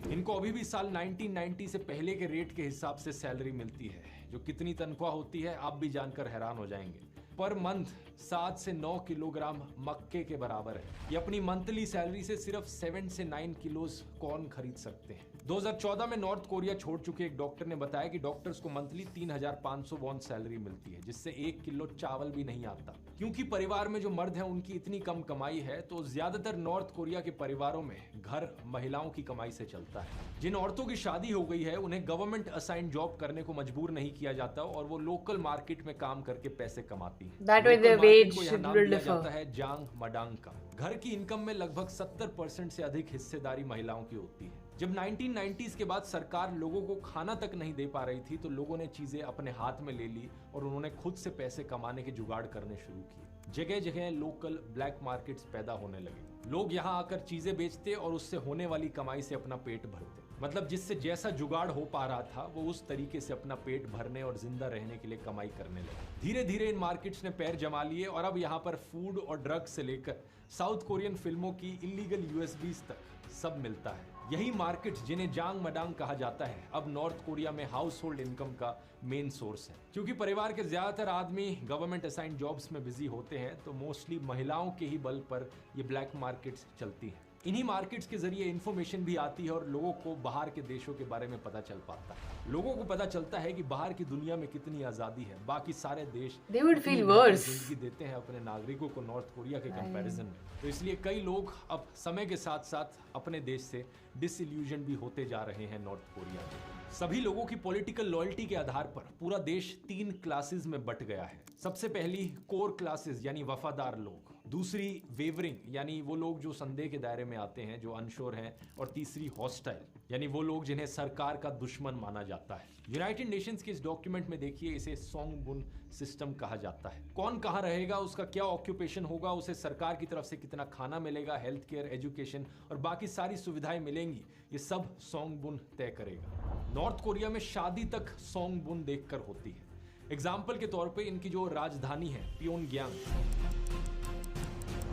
इनको अभी भी साल 1990 से पहले के रेट के हिसाब से सैलरी मिलती है। जो कितनी तनख्वाह होती है आप भी जानकर हैरान हो जाएंगे। पर मंथ 7 से 9 किलोग्राम मक्के के बराबर है। ये अपनी मंथली सैलरी से सिर्फ 7 से 9 किलोज कॉर्न खरीद सकते हैं। 2014 में नॉर्थ कोरिया छोड़ चुके एक डॉक्टर ने बताया कि डॉक्टर्स को मंथली 3500 वॉन सैलरी मिलती है, जिससे 1 किलो चावल भी नहीं आता। क्योंकि परिवार में जो मर्द हैं उनकी इतनी कम कमाई है तो ज्यादातर नॉर्थ कोरिया के परिवारों में घर महिलाओं की कमाई से चलता है। जिन औरतों की शादी हो गई है उन्हें गवर्नमेंट असाइन जॉब करने को मजबूर नहीं किया जाता और वो लोकल मार्केट में काम करके पैसे कमाती है। That way the wage will differ. जाता है जांग मडांग का। घर की इनकम में लगभग 70% से अधिक हिस्सेदारी महिलाओं की होती है। जब 1990s के बाद सरकार लोगों को खाना तक नहीं दे पा रही थी तो लोगों ने चीजें अपने हाथ में ले ली और उन्होंने खुद से पैसे कमाने के जुगाड़ करने शुरू किए। जगह जगह लोकल ब्लैक मार्केट्स पैदा होने लगे। लोग यहाँ आकर चीजें बेचते और उससे होने वाली कमाई से अपना पेट भरते। मतलब जिससे जैसा जुगाड़ हो पा रहा था वो उस तरीके से अपना पेट भरने और जिंदा रहने के लिए कमाई करने लगे। धीरे धीरे इन मार्केट्स ने पैर जमा लिए और अब यहाँ पर फूड और ड्रग्स से लेकर साउथ कोरियन फिल्मों की इलीगल यूएसबीज तक सब मिलता है। यही मार्केट्स जिन्हें जांग मडांग कहा जाता है अब नॉर्थ कोरिया में हाउस होल्ड इनकम का मेन सोर्स है। क्योंकि परिवार के ज्यादातर आदमी गवर्नमेंट असाइंड जॉब्स में बिजी होते हैं तो मोस्टली महिलाओं के ही बल पर ये ब्लैक मार्केट्स चलती हैं। इन्हीं मार्केट्स के जरिए इन्फॉर्मेशन भी आती है और लोगों को बाहर के देशों के बारे में पता चल पाता है। लोगों को पता चलता है कि बाहर की दुनिया में कितनी आजादी है। बाकी सारे देश जिंदगी देते हैं अपने नागरिकों को नॉर्थ कोरिया के कंपैरिजन में। तो इसलिए कई लोग अब समय के साथ साथ अपने देश से डिसइल्यूजन भी होते जा रहे हैं नॉर्थ कोरिया में। सभी लोगों की पॉलिटिकल लॉयल्टी के आधार पर पूरा देश 3 क्लासेस में बट गया है। सबसे पहली कोर क्लासेस यानी वफादार लोग, दूसरी वेवरिंग यानी वो लोग जो संदेह के दायरे में आते हैं, जो अनश्योर हैं, और तीसरी हॉस्टाइल यानी वो लोग जिन्हें सरकार का दुश्मन माना जाता है। यूनाइटेड नेशंस के इस डॉक्यूमेंट में देखिए, इसे सोंगबुन सिस्टम कहा जाता है। कौन कहाँ रहेगा, उसका क्या ऑक्यूपेशन होगा, उसे सरकार की तरफ से कितना खाना मिलेगा, हेल्थ केयर, एजुकेशन और बाकी सारी सुविधाएं मिलेंगी, ये सब सोंगबुन तय करेगा। नॉर्थ कोरिया में शादी तक सोंगबुन देखकर होती है। एग्जाम्पल के तौर पे इनकी जो राजधानी है प्योंगयांग,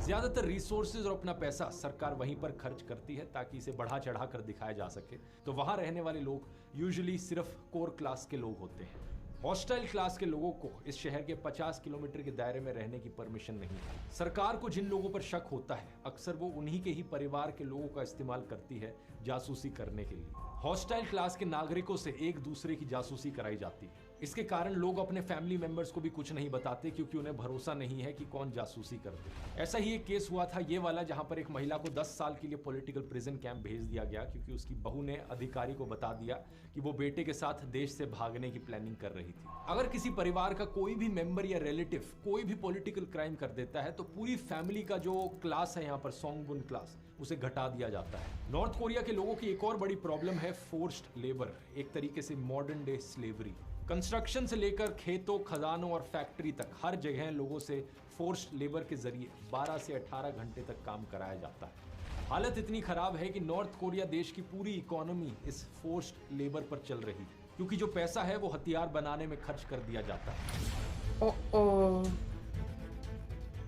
ज्यादातर रिसोर्सेज और अपना पैसा सरकार वहीं पर खर्च करती है ताकि इसे बढ़ा चढ़ा कर दिखाया जा सके। तो वहां रहने वाले लोग यूजुअली सिर्फ कोर क्लास के लोग होते हैं। हॉस्टाइल क्लास के लोगों को इस शहर के 50 किलोमीटर के दायरे में रहने की परमिशन नहीं है। सरकार को जिन लोगों पर शक होता है, अक्सर वो उन्हीं के ही परिवार के लोगों का इस्तेमाल करती है जासूसी करने के लिए। हॉस्टाइल क्लास के नागरिकों से एक दूसरे की जासूसी कराई जाती है। इसके कारण लोग अपने फैमिली मेंबर्स को भी कुछ नहीं बताते, क्योंकि उन्हें भरोसा नहीं है कि कौन जासूसी करते। ऐसा ही एक केस हुआ था ये वाला, जहां पर एक महिला को 10 साल के लिए पॉलिटिकल प्रिजन कैंप भेज दिया गया, क्योंकि उसकी बहू ने अधिकारी को बता दिया कि वो बेटे के साथ देश से भागने की प्लानिंग कर रही थी। अगर किसी परिवार का कोई भी मेंबर या रिलेटिव कोई भी पॉलिटिकल क्राइम कर देता है तो पूरी फैमिली का जो क्लास है यहाँ पर सोंगबुन क्लास, उसे घटा दिया जाता है। नॉर्थ कोरिया के लोगों की एक और बड़ी प्रॉब्लम है फोर्स्ड लेबर, एक तरीके से मॉडर्न डे स्लेवरी। कंस्ट्रक्शन से लेकर खेतों, खदानों और फैक्ट्री तक हर जगह लोगों से फोर्स्ड लेबर के जरिए 12 से 18 घंटे तक काम कराया जाता है। हालत इतनी खराब है कि नॉर्थ कोरिया देश की पूरी इकोनॉमी इस फोर्स्ड लेबर पर चल रही है, क्योंकि जो पैसा है वो हथियार बनाने में खर्च कर दिया जाता है।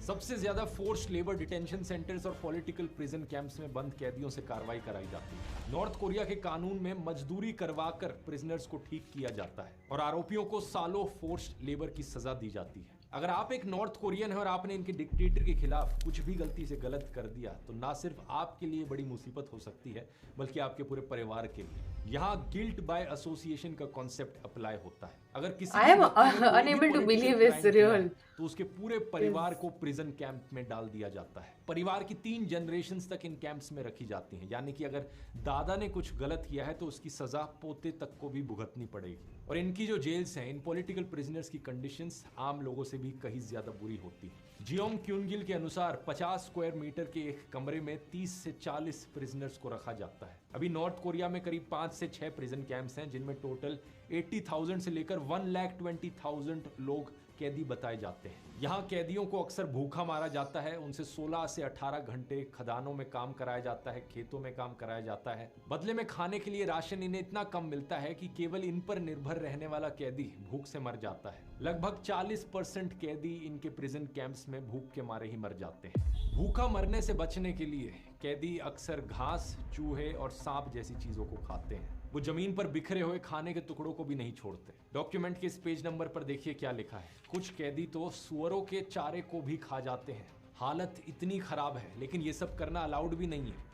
सबसे ज्यादा फोर्स्ड लेबर डिटेंशन सेंटर्स और पॉलिटिकल प्रिजन कैंप्स में बंद कैदियों से कार्रवाई कराई जाती है। नॉर्थ कोरिया के कानून में मजदूरी करवाकर प्रिजनर्स को ठीक किया जाता है और आरोपियों को सालों फोर्स्ड लेबर की सजा दी जाती है। अगर आप एक नॉर्थ कोरियन है और आपने इनके डिक्टेटर के खिलाफ कुछ भी गलती से गलत कर दिया तो ना सिर्फ आपके लिए बड़ी मुसीबत हो सकती है, बल्कि आपके पूरे परिवार के लिए। यहाँ गिल्ट बाय एसोसिएशन का कॉन्सेप्ट अप्लाई होता है। अगर किसी I am unable to believe it's real. तो उसके पूरे परिवार को प्रिजन कैंप में डाल दिया जाता है। परिवार की 3 जनरेशंस तक इन कैंप्स में रखी जाती हैं, यानी कि अगर दादा ने कुछ गलत किया है तो उसकी सजा पोते तक को भी भुगतनी पड़ेगी। और इनकी जो जेल्स हैं, इन पॉलिटिकल प्रिजनर्स की कंडीशंस आम लोगों से भी कहीं ज्यादा बुरी होती है। जियोंग क्यूनगिल के अनुसार 50 स्क्वायर मीटर के एक कमरे में 30 से 40 प्रिजनर्स को रखा जाता है। अभी नॉर्थ कोरिया में करीब 5 से 6 प्रिजन कैंप्स हैं, जिनमें टोटल 80,000 से लेकर 1,20,000 लोग कैदी बताए जाते हैं। यहाँ कैदियों को अक्सर भूखा मारा जाता है, उनसे 16 से 18 घंटे खदानों में काम कराया जाता है, खेतों में काम कराया जाता है। बदले में खाने के लिए राशन इन्हें इतना कम मिलता है कि केवल इन पर निर्भर रहने वाला कैदी भूख से मर जाता है। लगभग 40% कैदी इनके प्रिजन कैंप्स में भूख के मारे ही मर जाते हैं। भूखा मरने से बचने के लिए कैदी अक्सर घास, चूहे और सांप जैसी चीजों को खाते हैं। वो जमीन पर बिखरे हुए खाने के टुकड़ों को भी नहीं छोड़ते। डॉक्यूमेंट के इस पेज नंबर पर देखिए क्या लिखा है। कुछ कैदी तो सुअरों के चारे को भी खा जाते हैं। हालत इतनी खराब है, लेकिन ये सब करना अलाउड भी नहीं है।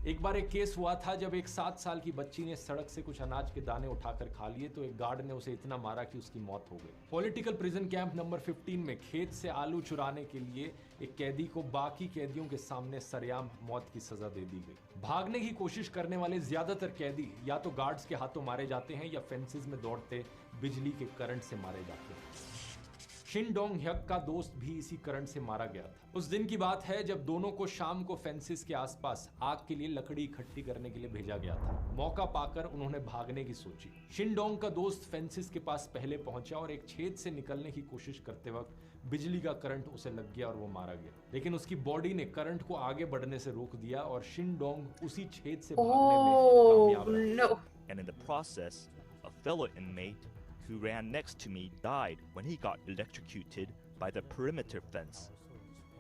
एक बार एक केस हुआ था जब एक 7 साल की बच्ची ने सड़क से कुछ अनाज के दाने उठाकर खा लिए तो एक गार्ड ने उसे इतना मारा कि उसकी मौत हो गई। पॉलिटिकल प्रिजन कैंप नंबर 15 में खेत से आलू चुराने के लिए एक कैदी को बाकी कैदियों के सामने सरेआम मौत की सजा दे दी गई। भागने की कोशिश करने वाले ज्यादातर कैदी या तो गार्ड्स के हाथों मारे जाते हैं या फेंसेस में दौड़ते बिजली के करंट से मारे जाते हैं। शिन डोंग ह्यक का दोस्त भी इसी करंट से मारा गया था। उस दिन की बात है जब दोनों को शाम को फेंसिस के आसपास आग के लिए लकड़ी इकट्ठी करने के लिए भेजा गया था। मौका पाकर उन्होंने भागने की सोची। शिन डोंग का दोस्त फेंसिस के पास पहले पहुंचा और एक छेद से निकलने की कोशिश करते वक्त बिजली का करंट उसे लग गया और वो मारा गया। लेकिन उसकी बॉडी ने करंट को आगे बढ़ने से रोक दिया और शिन डोंग उसी छेद से भागने में कामयाब रहा। And in the process, a fellow inmate who ran next to me died when he got electrocuted by the perimeter fence.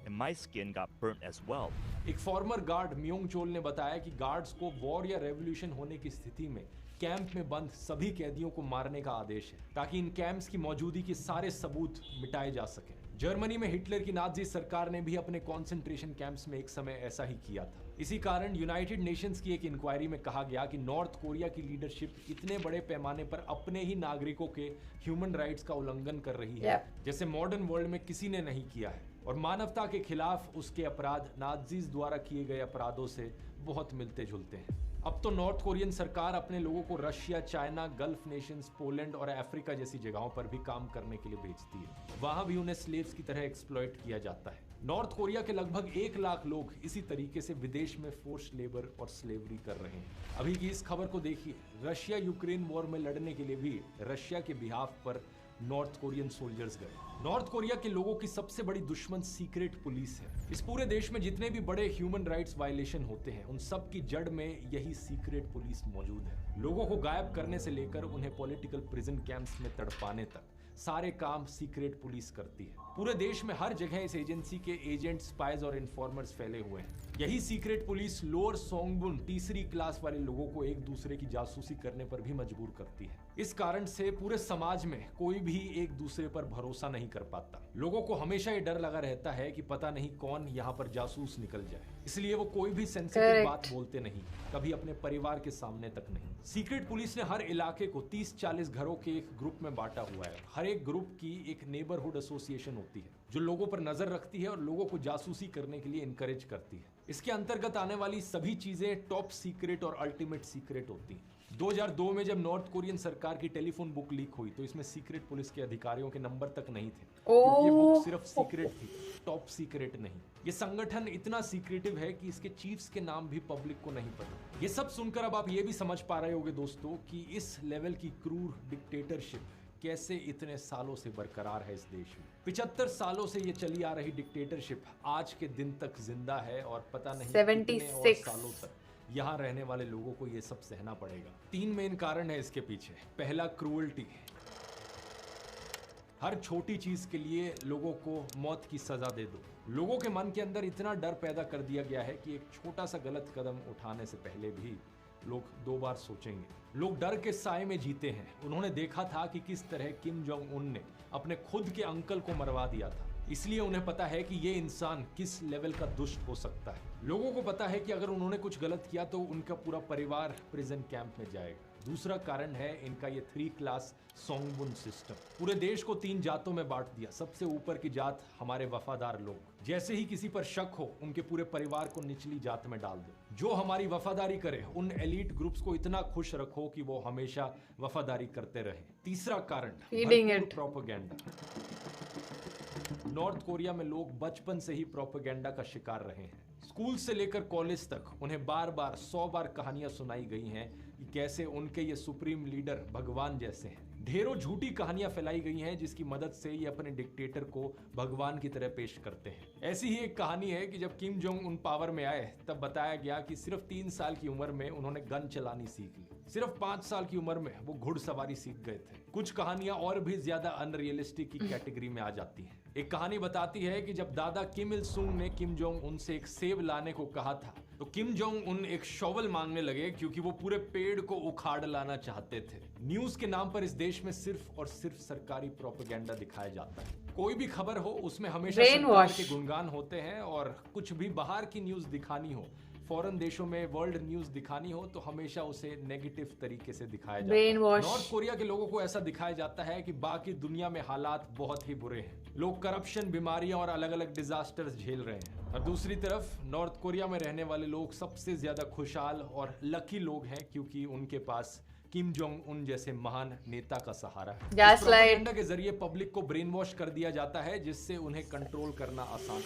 And my skin got burnt as well. एक फॉर्मर गार्ड म्योंग चोल ने बताया कि guards को war या revolution होने की स्थिति में कैंप में बंद सभी कैदियों को मारने का आदेश है ताकि इन कैंप्स की मौजूदगी के सारे सबूत मिटाए जा सके। जर्मनी में हिटलर की नाजी सरकार ने भी अपने कंसंट्रेशन कैंप्स में एक समय ऐसा ही किया था। इसी कारण यूनाइटेड नेशंस की एक इंक्वायरी में कहा गया कि नॉर्थ कोरिया की लीडरशिप इतने बड़े पैमाने पर अपने ही नागरिकों के ह्यूमन राइट्स का उल्लंघन कर रही है जैसे मॉडर्न वर्ल्ड में किसी ने नहीं किया है, और मानवता के खिलाफ उसके अपराध नाजीज द्वारा किए गए अपराधों से बहुत मिलते जुलते हैं। अब तो नॉर्थ कोरियन सरकार अपने लोगों को Russia, China, gulf Nations, Poland और अफ्रीका जैसी जगहों पर भी काम करने के लिए भेजती है। वहां भी उन्हें स्लेव्स की तरह एक्सप्लॉइट किया जाता है। नॉर्थ कोरिया के लगभग 1 लाख लोग इसी तरीके से विदेश में फोर्स लेबर और स्लेवरी कर रहे हैं। अभी की इस खबर को देखिए, रशिया यूक्रेन वॉर में लड़ने के लिए भी रशिया के बिहाफ पर नॉर्थ कोरियन सोल्जर्स गए। नॉर्थ कोरिया के लोगों की सबसे बड़ी दुश्मन सीक्रेट पुलिस है। इस पूरे देश में जितने भी बड़े ह्यूमन राइट्स वायलेशन होते हैं, उन सब की जड़ में यही सीक्रेट पुलिस मौजूद है। लोगों को गायब करने से लेकर उन्हें पॉलिटिकल प्रिजन कैंप्स में तड़पाने तक सारे काम सीक्रेट पुलिस करती है। पूरे देश में हर जगह इस एजेंसी के एजेंट, स्पाइज और इन्फॉर्मर्स फैले हुए हैं। यही सीक्रेट पुलिस लोअर सोंगबुन तीसरी क्लास वाले लोगों को एक दूसरे की जासूसी करने पर भी मजबूर करती है। इस कारण से पूरे समाज में कोई भी एक दूसरे पर भरोसा नहीं कर पाता। लोगों को हमेशा ये डर लगा रहता है कि पता नहीं कौन यहाँ पर जासूस निकल जाए, इसलिए वो कोई भी सेंसिटिव बात बोलते नहीं, कभी अपने परिवार के सामने तक नहीं। सीक्रेट पुलिस ने हर इलाके को 30-40 घरों के एक ग्रुप में बांटा हुआ है। हर एक ग्रुप की एक नेबरहुड एसोसिएशन होती है जो लोगों पर नजर रखती है और लोगों को जासूसी करने के लिए इनकरेज करती है। इसके अंतर्गत आने वाली सभी चीजें टॉप सीक्रेट और अल्टीमेट सीक्रेट होती हैं। 2002 में जब नॉर्थ कोरियन सरकार की टेलीफोन बुक लीक हुई तो इसमें सीक्रेट पुलिस के अधिकारियों के नंबर तक नहीं थे, क्योंकि ये बुक सिर्फ सीक्रेट थी, टॉप सीक्रेट नहीं। ये संगठन इतना सीक्रेटिव है कि इसके चीफ्स के नाम भी पब्लिक को नहीं पता। ये सब सुनकर अब आप ये भी समझ पा रहे होंगे दोस्तों कि इस लेवल की क्रूर डिक्टेटरशिप कैसे इतने सालों से बरकरार है इस देश में। 75 सालों से ये चली आ रही डिक्टेटरशिप आज के दिन तक जिंदा है और पता नहीं कितने और सालों तक यहाँ रहने वाले लोगों को ये सब सहना पड़ेगा। 3 मेन कारण है इसके पीछे। पहला, क्रूअल्टी। हर छोटी चीज के लिए लोगों को मौत की सजा दे दो। लोगों के मन के अंदर इतना डर पैदा कर दिया गया है कि एक छोटा सा गलत कदम उठाने से पहले भी लोग 2 बार सोचेंगे। लोग डर के साए में जीते हैं। उन्होंने देखा था कि किस तरह किम जोंग उन ने अपने खुद के अंकल को मरवा दिया था, इसलिए उन्हें पता है कि ये इंसान किस लेवल का दुष्ट हो सकता है। लोगों को पता है कि अगर उन्होंने कुछ गलत किया तो उनका पूरा परिवार प्रिजन कैंप में जाएगा। दूसरा कारण है इनका ये 3 क्लास सोंगबुन सिस्टम। पूरे देश को 3 जातों में बांट दिया। सबसे ऊपर की जात हमारे वफादार लोग, जैसे ही किसी पर शक हो उनके पूरे परिवार को निचली जात में डाल दो। जो हमारी वफादारी करे उन एलीट ग्रुप्स को इतना खुश रखो कि वो हमेशा वफादारी करते रहे। तीसरा कारण, प्रोपेगेंडा। नॉर्थ कोरिया में लोग बचपन से ही प्रोपेगेंडा का शिकार रहे हैं। स्कूल से लेकर कॉलेज तक उन्हें बार बार 100 बार कहानियां सुनाई गई हैं कि कैसे उनके ये सुप्रीम लीडर भगवान जैसे हैं। ढेरों झूठी कहानियां फैलाई गई हैं जिसकी मदद से ये अपने डिक्टेटर को भगवान की तरह पेश करते हैं। ऐसी ही एक कहानी है कि जब किम जोंग उन पावर में आए तब बताया गया कि सिर्फ 3 साल की उम्र में उन्होंने गन चलानी सीख ली। सिर्फ 5 साल की उम्र में वो घुड़सवारी सीख गए थे। कुछ कहानियां और भी ज्यादा अनरियलिस्टिक की कैटेगरी में आ जाती हैं। एक कहानी बताती है कि जब दादा किम इल सुंग ने किम जोंग उन से एक सेब लाने को कहा था तो किम जोंग उन एक शॉवल मांगने लगे क्योंकि वो पूरे पेड़ को उखाड़ लाना चाहते थे। न्यूज के नाम पर इस देश में सिर्फ और सिर्फ सरकारी प्रोपेगेंडा दिखाया जाता है। कोई भी खबर हो उसमें हमेशा सरकार के गुणगान होते हैं, और कुछ भी बाहर की न्यूज दिखानी हो, फॉरेन देशों में वर्ल्ड न्यूज दिखानी हो तो हमेशा उसे नेगेटिव तरीके से दिखाया जाता है। नॉर्थ कोरिया के लोगों को ऐसा दिखाया जाता है कि बाकी दुनिया में हालात बहुत ही बुरे हैं। लोग करप्शन, बीमारियां और अलग अलग डिजास्टर्स झेल रहे हैं, और दूसरी तरफ नॉर्थ कोरिया में रहने वाले लोग सबसे ज्यादा खुशहाल और लकी लोग हैं क्योंकि उनके पास किम जोंग उन जैसे महान नेता का सहारा है। प्रोपेगेंडा के जरिए पब्लिक को ब्रेन वॉश कर दिया जाता है जिससे उन्हें कंट्रोल करना आसान।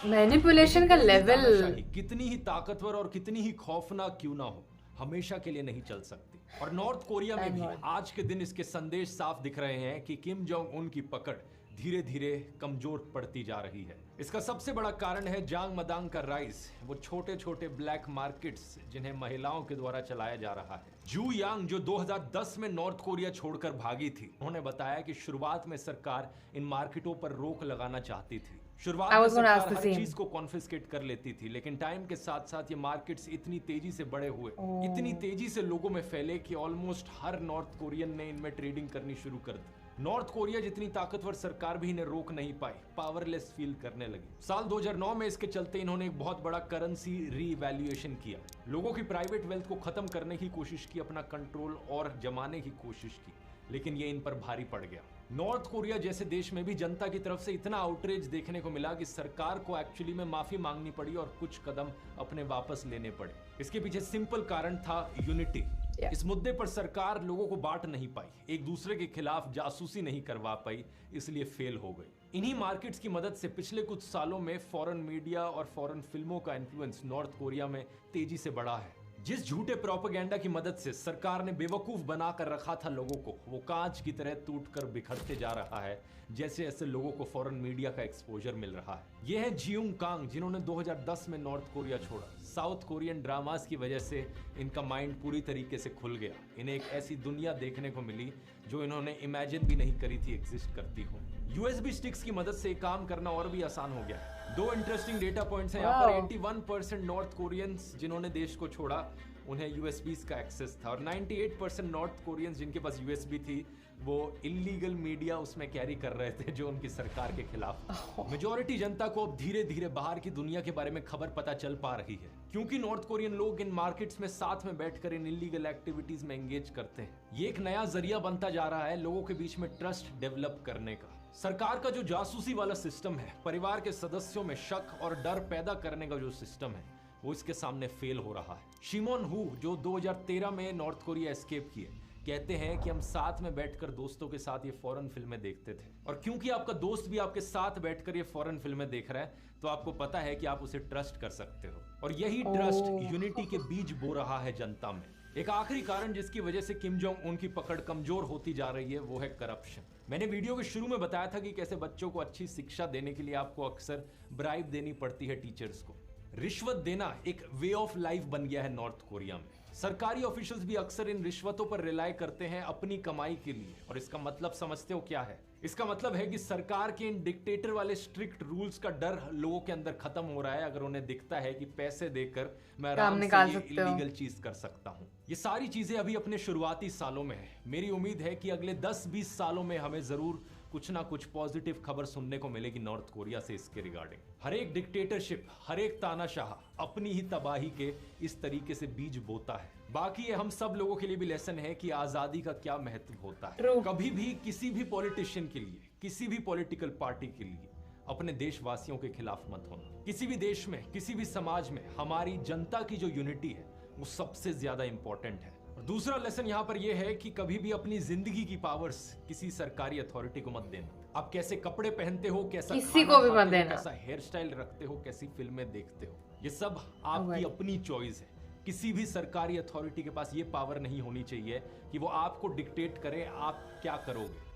मैनिपुलेशन का लेवल कितनी ही ताकतवर और कितनी ही खौफनाक क्यों ना हो, हमेशा के लिए नहीं चल सकती। और नॉर्थ कोरिया में भी आज के दिन इसके संदेश साफ दिख रहे हैं कि किम जोंग उन की पकड़ धीरे धीरे कमजोर पड़ती जा रही है। इसका सबसे बड़ा कारण है जांग मदांग का राइज, वो छोटे छोटे ब्लैक मार्केट्स जिन्हें महिलाओं के द्वारा चलाया जा रहा है। जू यांग जो 2010 में नॉर्थ कोरिया छोड़कर भागी थी, उन्होंने बताया कि शुरुआत में सरकार इन मार्केटों पर रोक लगाना चाहती थी। शुरुआत में सरकार हर चीज को कॉन्फिस्केट कर लेती थी, लेकिन टाइम के साथ साथ ये मार्केट्स इतनी तेजी से बड़े हुए, इतनी तेजी से लोगों में फैले कि ऑलमोस्ट हर नॉर्थ कोरियन ने इनमें ट्रेडिंग करनी शुरू कर दी। नॉर्थ कोरिया जितनी ताकतवर सरकार भी इन्हें रोक नहीं पाई, पावरलेस फील करने लगी। साल 2009 में इसके चलते इन्होंने एक बहुत बड़ा करेंसी रीवैल्यूएशन किया, लोगों की प्राइवेट वेल्थ को खत्म करने की कोशिश की, अपना कंट्रोल और जमाने की कोशिश की, लेकिन ये इन पर भारी पड़ गया। नॉर्थ कोरिया जैसे देश में भी जनता की तरफ से इतना आउटरीच देखने को मिला कि सरकार को एक्चुअली में माफी मांगनी पड़ी और कुछ कदम अपने वापस लेने पड़े। इसके पीछे सिंपल कारण था यूनिटी। Yeah. इस मुद्दे पर सरकार लोगों को बांट नहीं पाई, एक दूसरे के खिलाफ जासूसी नहीं करवा पाई, इसलिए फेल हो गई। इन्हीं मार्केट्स की मदद से पिछले कुछ सालों में फॉरेन मीडिया और फॉरेन फिल्मों का इन्फ्लुएंस नॉर्थ कोरिया में तेजी से बढ़ा है। जिस झूठे प्रोपेगेंडा की मदद से सरकार ने बेवकूफ बनाकर रखा था लोगों को, वो कांच की तरह टूटकर बिखरते जा रहा है जैसे जैसे लोगों को फॉरेन मीडिया का एक्सपोजर मिल रहा है। ये है जियोंग कांग, जिन्होंने 2010 में नॉर्थ कोरिया छोड़ा। साउथ कोरियन ड्रामास की वजह से इनका माइंड पूरी तरीके से खुल गया। इन्हें एक ऐसी दुनिया देखने को मिली जो इन्होंने इमेजिन भी नहीं करी थी एग्जिस्ट करती हो। यूएसबी स्टिक्स की मदद से काम करना और भी आसान हो गया है। दो इंटरेस्टिंग डेटा पॉइंट्स हैं यहाँ पर। 81% नॉर्थ कोरियंस जिन्होंने देश को छोड़ा उन्हें यूएसबीज का एक्सेस था, और 98% नॉर्थ कोरियंस जिनके पास यूएसबी थी वो इलीगल मीडिया उसमें कैरी कर रहे थे जो उनकी सरकार के खिलाफ। मेजॉरिटी जनता को अब धीरे धीरे बाहर की दुनिया के बारे में खबर पता चल पा रही है, क्योंकि नॉर्थ कोरियन लोग इन मार्केट्स में साथ में बैठकर इन इलीगल एक्टिविटीज में एंगेज करते हैं। ये एक नया जरिया बनता जा रहा है लोगों के बीच में ट्रस्ट डेवलप करने का। सरकार का जो जासूसी वाला सिस्टम है, परिवार के सदस्यों में शक और डर पैदा करने का जो सिस्टम है, वो इसके सामने फेल हो रहा है। शिमोन हू, जो 2013 में नॉर्थ कोरिया एस्केप किए, कहते हैं कि हम साथ में बैठकर दोस्तों के साथ ये फॉरेन फिल्में देखते थे, और क्योंकि आपका दोस्त भी आपके साथ बैठकर ये फॉरेन फिल्में देख रहा है तो आपको पता है कि आप उसे ट्रस्ट कर सकते हो, और यही ट्रस्ट यूनिटी के बीज बो रहा है जनता में। एक आखिरी कारण जिसकी वजह से किम जोंग उन की पकड़ कमजोर होती जा रही है वो है करप्शन। मैंने वीडियो के शुरू में बताया था कि कैसे बच्चों को अच्छी शिक्षा देने के लिए आपको अक्सर ब्राइब देनी पड़ती है टीचर्स को। रिश्वत देना एक वे ऑफ लाइफ बन गया है नॉर्थ कोरिया में। सरकारी ऑफिशियल्स भी अक्सर इन रिश्वतों पर रिलाय करते हैं अपनी कमाई के लिए, और इसका मतलब समझते हो क्या है? इसका मतलब है कि सरकार के इन डिक्टेटर वाले स्ट्रिक्ट रूल्स का डर लोगों के अंदर खत्म हो रहा है अगर उन्हें दिखता है कि पैसे देकर मैं आराम से ये इलीगल चीज कर सकता हूँ। ये सारी चीजें अभी अपने शुरुआती सालों में है। मेरी उम्मीद है कि अगले 10-20 सालों में हमें जरूर कुछ ना कुछ पॉजिटिव खबर सुनने को मिलेगी नॉर्थ कोरिया से इसके रिगार्डिंग। हर एक डिक्टेटरशिप, हर एक तानाशाह अपनी ही तबाही के इस तरीके से बीज बोता है। बाकी ये हम सब लोगों के लिए भी लेसन है कि आजादी का क्या महत्व होता है। कभी भी किसी भी पॉलिटिशियन के लिए, किसी भी पॉलिटिकल पार्टी के लिए अपने देशवासियों के खिलाफ मत होना। किसी भी देश में, किसी भी समाज में हमारी जनता की जो यूनिटी है वो सबसे ज्यादा इंपॉर्टेंट है। और दूसरा लेसन यहाँ पर यह है कि कभी भी अपनी जिंदगी की पावर्स किसी सरकारी अथॉरिटी को मत देना। आप कैसे कपड़े पहनते हो, कैसा किसी को भी मत खाते हो, देना, कैसा हेयर स्टाइल रखते हो, कैसी फिल्में देखते हो, ये सब आपकी अपनी चॉइस है। किसी भी सरकारी अथॉरिटी के पास ये पावर नहीं होनी चाहिए कि वो आपको डिक्टेट करे आप क्या करोगे।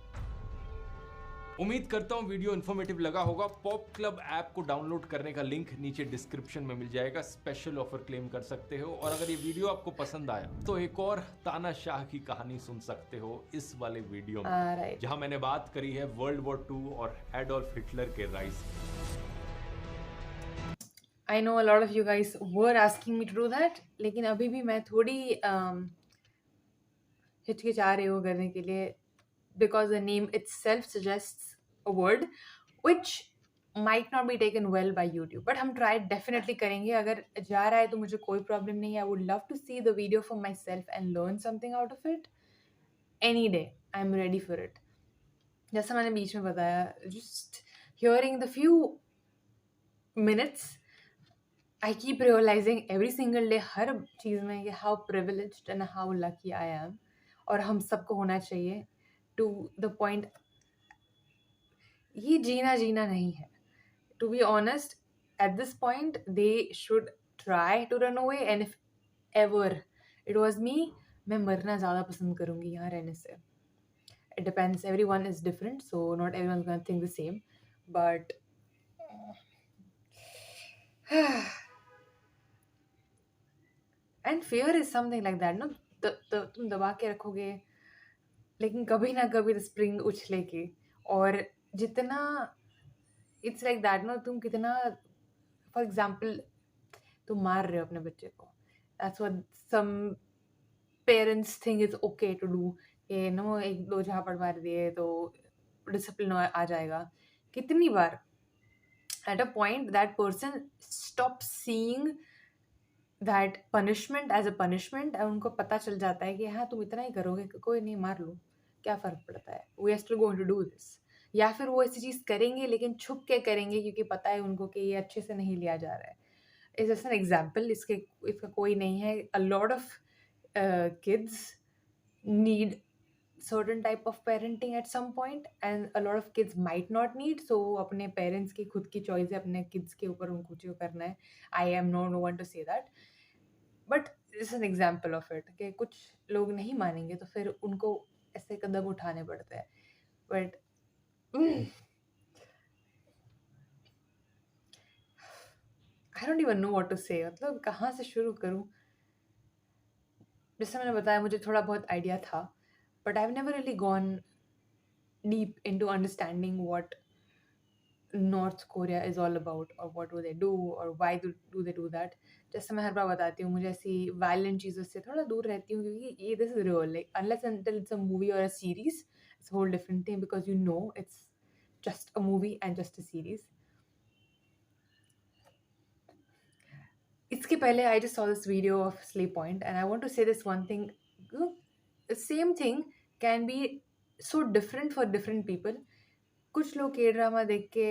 उम्मीद करता हूं वीडियो इन्फॉर्मेटिव लगा होगा। पॉप क्लब ऐप को डाउनलोड करने का लिंक नीचे डिस्क्रिप्शन में मिल जाएगा। स्पेशल ऑफर क्लेम कर सकते हो, और अगर ये वीडियो आपको पसंद आया तो एक और तानाशाह की कहानी सुन सकते हो इस वाले वीडियो में, जहां मैंने बात करी है वर्ल्ड वॉर 2 और एडोल्फ हिटलर के rise. I know a lot of you guys were asking me to do that, लेकिन अभी भी मैं थोड़ी हिचकिचा रही हूँ करने के लिए, because the name itself suggests a word which might not be taken well by YouTube, but हम try definitely करेंगे। अगर जा रहा है तो मुझे कोई problem नहीं है। I would love to see the video for myself and learn something out of it. Any day, I'm ready for it. जैसा मैंने बीच में बताया, just hearing the few minutes, I keep realizing every single day हर चीज़ में कि how privileged and how lucky I am, और हम सबको होना चाहिए to the point। ये जीना नहीं है। To be honest, at this point they should try to run away, and if ever it was me, मैं मरना ज़्यादा पसंद करूँगी यहाँ रहने से। It depends, everyone is different, so not everyone's gonna think the same, but and fear is something like that, no? तुम दबा के रखोगे, लेकिन कभी ना कभी स्प्रिंग उछलेगी, और जितना इट्स लाइक दैट, नो? तुम कितना, फॉर एग्जाम्पल, तुम मार रहे हो अपने बच्चे को, that's what some parents think is okay to do, कि नो, 1-2 झापड़ मार दिए तो डिसिप्लिन आ जाएगा। कितनी बार at a point that person stop seeing that punishment as a punishment, और उनको पता चल जाता है कि हाँ तुम इतना ही करोगे, कोई नहीं, मार लो, क्या फ़र्क पड़ता है, we are still going to do this. या फिर वो ऐसी चीज़ करेंगे लेकिन छुप के करेंगे क्योंकि पता है उनको कि ये अच्छे से नहीं लिया जा रहा है। इट्स जस्ट एन एग्जाम्पल, इसका कोई नहीं है। A lot of kids need certain type of parenting at some point, and a lot of kids might not need, so अपने parents की खुद की choice है अपने kids के ऊपर उनको जो करना है. I am no one to say that, but this is an example of it कि कुछ लोग नहीं मानेंगे तो फिर उनको ऐसे कदम उठाने पड़ते हैं. But I don't even know what to say. मतलब कहाँ से शुरू करूँ. जैसे मैंने बताया मुझे थोड़ा बहुत आइडिया था, but I've never really gone deep into understanding what North Korea is all about, or what do they do, or why do they do that. जैसे मैं हर बार बताती हूँ मुझे ऐसी वायलेंट चीज़ों से थोड़ा दूर रहती हूँ क्योंकि ये this is real. Like unless until it's a movie or a series, it's a whole different thing because you know it's just a movie and just a series. इसके पहले I just saw this video of Sleep Point and I want to say this one thing. The same thing can be so different for different people. कुछ लोग के drama देख के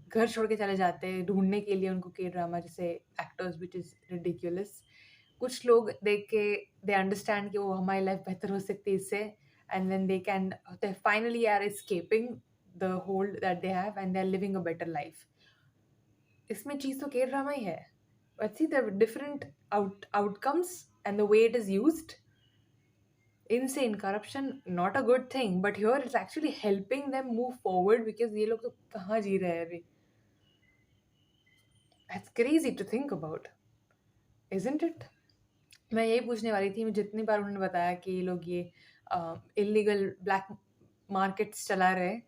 घर छोड़ के चले जाते हैं ढूंढने के लिए उनको के ड्रामा जैसे एक्टर्स विच इज़ रिडिकुलस. कुछ लोग देख के दे अंडरस्टैंड कि वो हमारी लाइफ बेहतर हो सकती है इससे, and then they finally are escaping the hold that they have and they are living a better life. इसमें चीज़ तो के ड्रामा ही है, but see the different outcomes and the way it is used. Insane corruption, not a good thing, but here it's actually helping them move forward because ये लोग तो कहाँ जी रहे हैं अभी. That's crazy to think about, isn't it? मैं यही पूछने वाली थी. जितनी बार उन्होंने बताया कि ये लोग ये इलीगल ब्लैक मार्केट्स चला रहे हैं,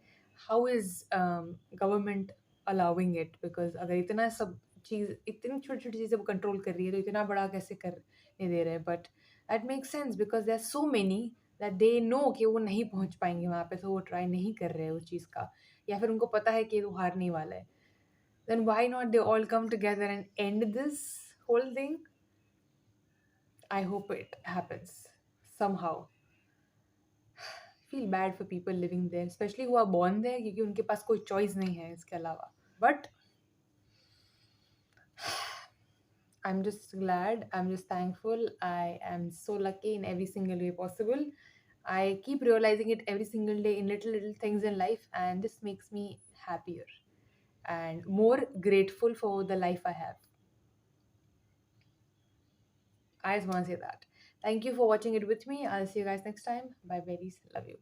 how is government allowing it? Because अगर इतना सब चीज़ इतनी छोटी छोटी चीज़ें वो कंट्रोल कर रही है तो इतना बड़ा कैसे करने दे रहे हैं? But that makes sense because there are so many that they know कि वो नहीं पहुंच पाएंगे वहाँ पे, तो वो ट्राई नहीं कर रहे हैं उस चीज़ का, या फिर उनको पता है कि वो हारने वाला है. Then why not they all come together and end this whole thing? I hope it happens somehow. Feel bad for people living there, especially who are born there, क्योंकि उनके पास कोई choice नहीं है इसके अलावा. But I'm just glad, I'm just thankful. I am so lucky in every single way possible. I keep realizing it every single day in little things in life, and this makes me happier and more grateful for the life I have. I just want to say that. Thank you for watching it with me. I'll see you guys next time. Bye, babies. Love you.